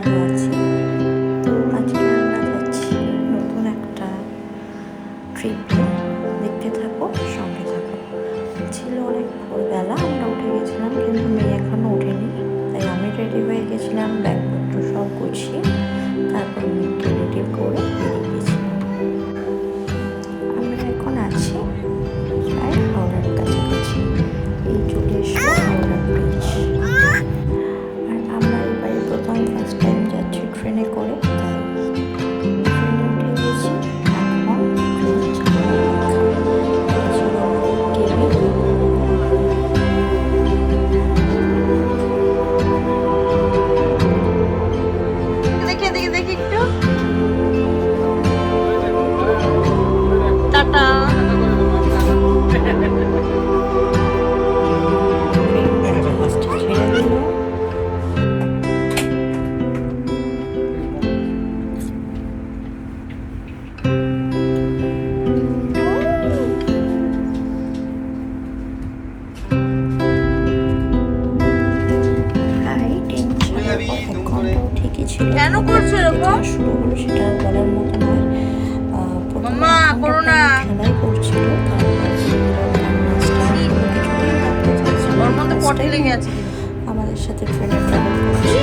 ভালো আছি। তো আজকে আমরা যাচ্ছি নতুন একটা ট্রিপে। দেখতে থাকো, সঙ্গে থাকো। ছিল অনেক ভোরবেলা, আমরা উঠে গেছিলাম, কিন্তু মেয়ে এখনও ওঠেনি। তাই আমি রেডি হয়ে গেছিলাম, ব্যাগপত্র সব গুছিয়ে। তারপর মেয়েকে রেডি করে বেরিয়ে গেছিলাম। আমরা এখন আছি প্রায় হাওড়ার কাছাকাছি। এই চলে এসো হাওড়া ব্রিজ। আর আমরা এবারে ফার্স্ট টাইম যাচ্ছি ট্রেনে করে, তাই ট্রেনে উঠে গেছি। এখন ট্রেন ছাড়ার দেখি দেখি দেখি একটু টাটা। কেন করছো এরকম? শুরু হলো সেটা বলার মতো নয়। মাম্মা করো না, খেলাই করছিল, ওর মধ্যে পটি লেগে আছে। আমাদের সাথে ট্রেনে ট্রাভেল করছে।